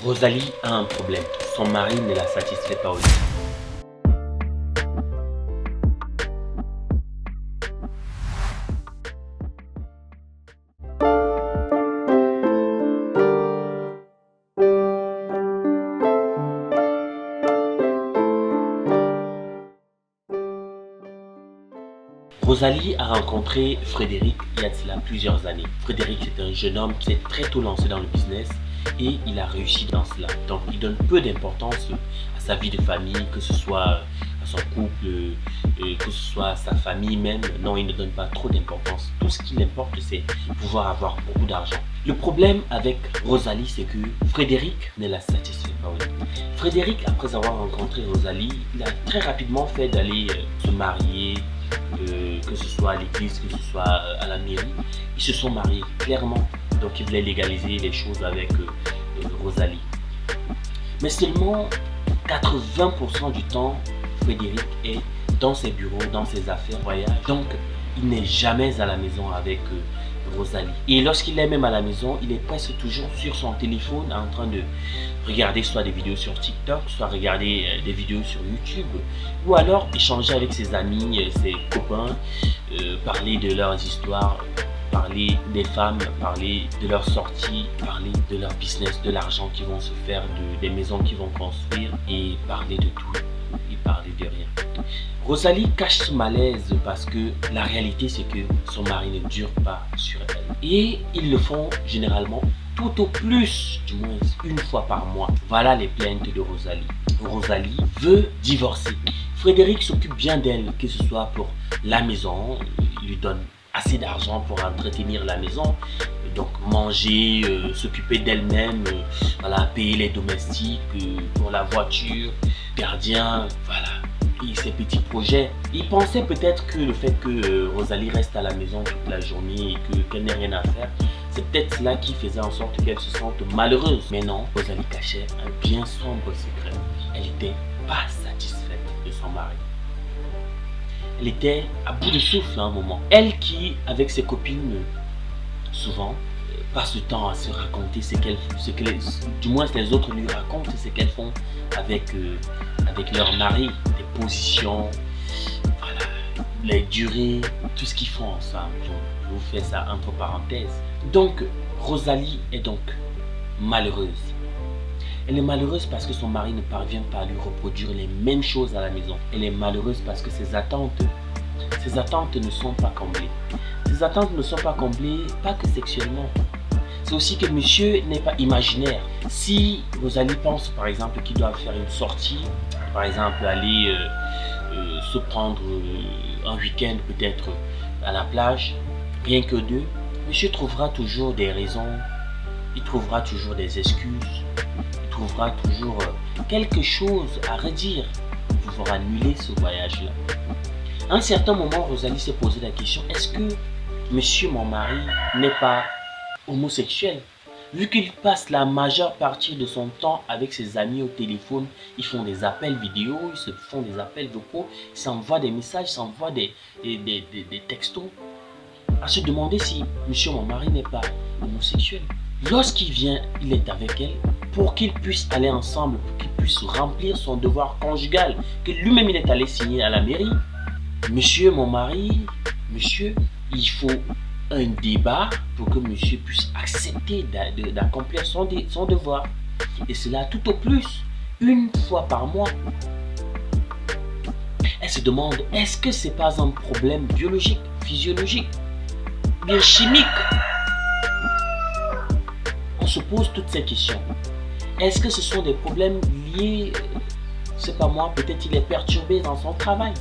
Rosalie a un problème. Son mari ne la satisfait pas aussi. Rosalie a rencontré Frédéric il y a de cela plusieurs années. Frédéric, c'est un jeune homme qui s'est très tôt lancé dans le business et il a réussi dans cela. Donc, il donne peu d'importance à sa vie de famille, que ce soit à son couple, que ce soit à sa famille même. Non, il ne donne pas trop d'importance. Tout ce qui l'importe, c'est pouvoir avoir beaucoup d'argent. Le problème avec Rosalie, c'est que Frédéric ne la satisfait pas. Frédéric, après avoir rencontré Rosalie, il a très rapidement fait d'aller se marier, que ce soit à l'église, que ce soit à la mairie. Ils se sont mariés, clairement. Donc ils voulaient légaliser les choses avec Rosalie. Mais seulement 80% du temps, Frédéric est dans ses bureaux, dans ses affaires, voyage. Donc il n'est jamais à la maison avec Rosalie. Et lorsqu'il est même à la maison, il est presque toujours sur son téléphone en train de regarder soit des vidéos sur TikTok, soit regarder des vidéos sur YouTube, ou alors échanger avec ses amis, ses copains, parler de leurs histoires, parler des femmes, parler de leurs sorties, parler de leur business, de l'argent qu'ils vont se faire, des maisons qu'ils vont construire, et parler de tout, et parler de rien. Rosalie cache ce malaise parce que la réalité c'est que son mari ne dure pas sur elle. Et ils le font généralement tout au plus, du moins une fois par mois. Voilà les plaintes de Rosalie. Rosalie veut divorcer. Frédéric s'occupe bien d'elle, que ce soit pour la maison, il lui donne assez d'argent pour entretenir la maison, donc manger, s'occuper d'elle-même, voilà, payer les domestiques, pour la voiture, gardien, voilà, et ses petits projets. Il pensait peut-être que le fait que Rosalie reste à la maison toute la journée et qu'elle n'ait rien à faire, c'est peut-être cela qui faisait en sorte qu'elle se sente malheureuse. Mais non, Rosalie cachait un bien sombre secret. Elle n'était pas satisfaite de son mari. Elle était à bout de souffle à un moment. Elle qui, avec ses copines, souvent, passe le temps à se raconter du moins les autres lui racontent ce qu'elles font avec leur mari, des positions, voilà, les durées, tout ce qu'ils font ensemble. Je vous fais ça entre parenthèses. Donc, Rosalie est donc malheureuse. Elle est malheureuse parce que son mari ne parvient pas à lui reproduire les mêmes choses à la maison. Elle est malheureuse parce que ses attentes ne sont pas comblées. Ses attentes ne sont pas comblées, pas que sexuellement. C'est aussi que monsieur n'est pas imaginaire. Si Rosalie pense par exemple qu'ils doivent faire une sortie, par exemple aller se prendre un week-end peut-être à la plage, rien que deux, monsieur trouvera toujours des raisons, il trouvera toujours des excuses, il trouvera toujours quelque chose à redire pour pouvoir annuler ce voyage-là. À un certain moment, Rosalie s'est posé la question, est-ce que monsieur mon mari n'est pas homosexuel? Vu qu'il passe la majeure partie de son temps avec ses amis au téléphone, ils font des appels vidéo, ils se font des appels vocaux, ils s'envoient des messages, ils s'envoient des textos. À se demander si monsieur mon mari n'est pas homosexuel. Lorsqu'il vient, il est avec elle pour qu'ils puissent aller ensemble, pour qu'il puisse remplir son devoir conjugal que lui-même il est allé signer à la mairie. Monsieur mon mari, monsieur, il faut un débat pour que monsieur puisse accepter d'accomplir son devoir. Et cela tout au plus, une fois par mois. Elle se demande, est-ce que c'est pas un problème biologique, physiologique, biochimique? On se pose toutes ces questions. Est-ce que ce sont des problèmes liés, c'est pas moi, peut-être il est perturbé dans son travail.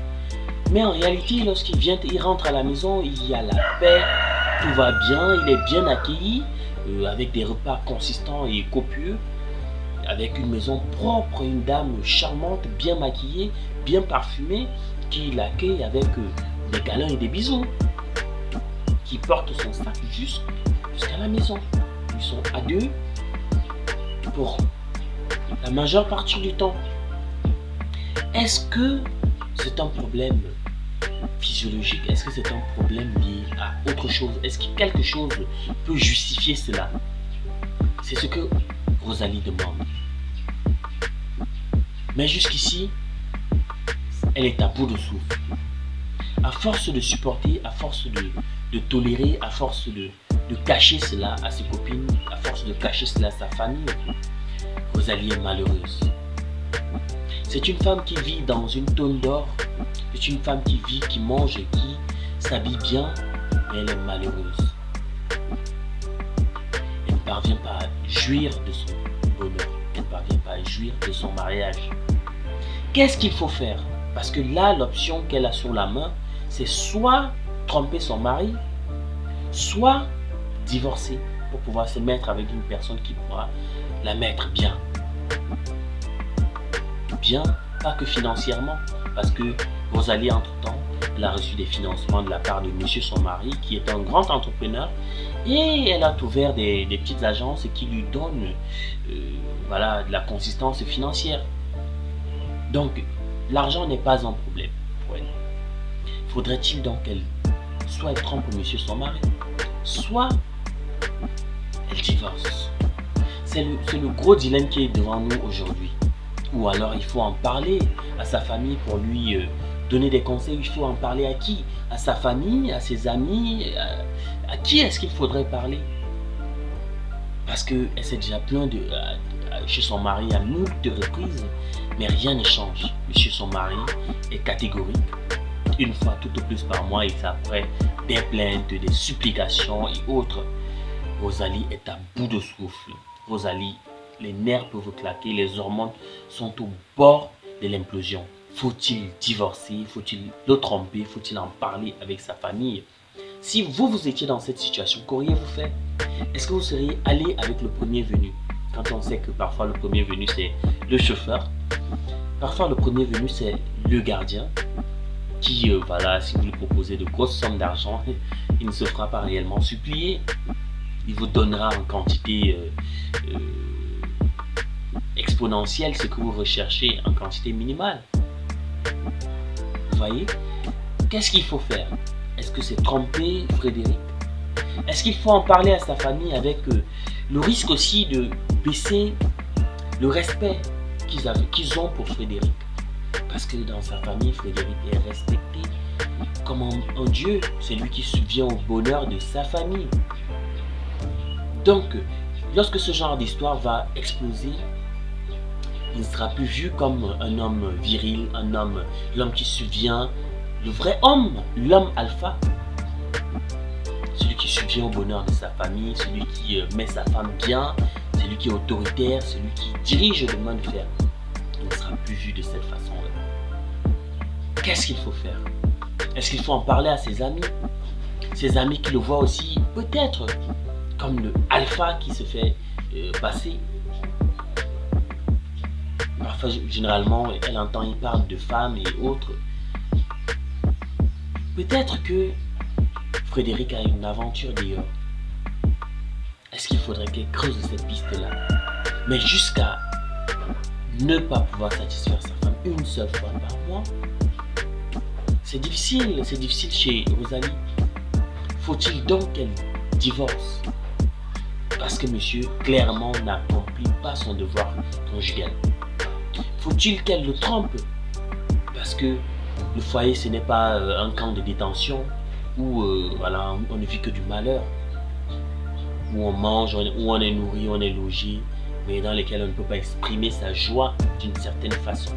Mais en réalité, lorsqu'il vient, il rentre à la maison, il y a la paix, tout va bien, il est bien accueilli, avec des repas consistants et copieux, avec une maison propre, une dame charmante, bien maquillée, bien parfumée, qui l'accueille avec des câlins et des bisous, qui porte son sac jusqu'à la maison. Ils sont à deux pour la majeure partie du temps. Est-ce que c'est un problème physiologique? Est-ce que c'est un problème lié à autre chose? Est-ce que quelque chose peut justifier cela? C'est ce que Rosalie demande. Mais jusqu'ici, elle est à bout de souffle. À force de supporter, à force de tolérer, à force de cacher cela à ses copines, à force de cacher cela à sa famille, Rosalie est malheureuse. C'est une femme qui vit dans une tonne d'or. C'est une femme qui vit, qui mange, qui s'habille bien, mais elle est malheureuse. Elle ne parvient pas à jouir de son bonheur. Elle ne parvient pas à jouir de son mariage. Qu'est-ce qu'il faut faire? Parce que là, l'option qu'elle a sur la main, c'est soit tromper son mari, soit divorcer pour pouvoir se mettre avec une personne qui pourra la mettre bien. Bien, pas que financièrement, parce que Rosalie, entre-temps, elle a reçu des financements de la part de monsieur son mari, qui est un grand entrepreneur, et elle a ouvert des petites agences qui lui donnent voilà, de la consistance financière. Donc, l'argent n'est pas un problème pour elle. Faudrait-il donc qu'elle soit elle trompe monsieur son mari, soit elle divorce. C'est le gros dilemme qui est devant nous aujourd'hui. Ou alors il faut en parler à sa famille pour lui donner des conseils. Il faut en parler à qui? À sa famille, à ses amis, à qui est-ce qu'il faudrait parler? Parce qu'elle s'est déjà plainte chez son mari à moult de reprises, mais rien ne change. Monsieur son mari est catégorique. Une fois tout au plus par mois, et après des plaintes, des supplications et autres. Rosalie est à bout de souffle. Rosalie, les nerfs peuvent claquer, les hormones sont au bord de l'implosion. Faut-il divorcer? Faut-il le tromper? Faut-il en parler avec sa famille? Si vous étiez dans cette situation, qu'auriez-vous fait? Est-ce que vous seriez allé avec le premier venu? Quand on sait que parfois le premier venu c'est le chauffeur, parfois le premier venu c'est le gardien, qui, voilà, si vous lui proposez de grosses sommes d'argent, il ne se fera pas réellement supplier. Il vous donnera en quantité exponentielle ce que vous recherchez en quantité minimale. Vous voyez? Qu'est-ce qu'il faut faire? Est-ce que c'est tromper Frédéric? Est-ce qu'il faut en parler à sa famille avec le risque aussi de baisser le respect qu'ils ont pour Frédéric? Parce que dans sa famille, Frédéric est respecté comme un dieu. C'est lui qui subvient au bonheur de sa famille. Donc, lorsque ce genre d'histoire va exploser, il ne sera plus vu comme un homme viril, l'homme qui subvient, le vrai homme, l'homme alpha. Celui qui subvient au bonheur de sa famille, celui qui met sa femme bien, celui qui est autoritaire, celui qui dirige le monde de fer. Il ne sera plus vu de cette façon-là. Qu'est-ce qu'il faut faire? Est-ce qu'il faut en parler à ses amis? Ses amis qui le voient aussi peut-être comme le alpha qui se fait passer. Parfois, généralement, elle entend, il parle de femmes et autres. Peut-être que Frédéric a une aventure d'ailleurs. Est-ce qu'il faudrait qu'elle creuse cette piste-là? Mais jusqu'à ne pas pouvoir satisfaire sa femme une seule fois par mois, c'est difficile chez Rosalie. Faut-il donc qu'elle divorce? Parce que monsieur, clairement, n'accomplit pas son devoir conjugal. Faut-il qu'elle le trompe? Parce que le foyer, ce n'est pas un camp de détention où voilà, on ne vit que du malheur, où on mange, où on est nourri, on est logé, mais dans lesquels on ne peut pas exprimer sa joie d'une certaine façon.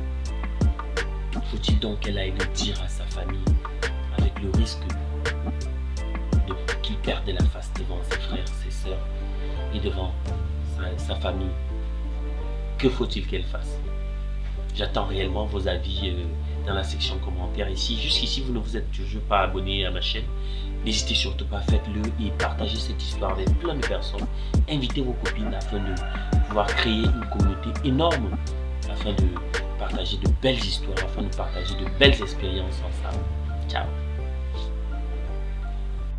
Faut-il donc qu'elle aille le dire à sa famille, avec le risque qu'il perde la face devant ses frères, ses sœurs et devant sa famille? Que faut-il qu'elle fasse? J'attends réellement vos avis dans la section commentaires ici. Jusqu'ici, vous ne vous êtes toujours pas abonné à ma chaîne. N'hésitez surtout pas, faites-le et partagez cette histoire avec plein de personnes. Invitez vos copines afin de pouvoir créer une communauté énorme, afin de partager de belles histoires, afin de partager de belles expériences ensemble. Ciao!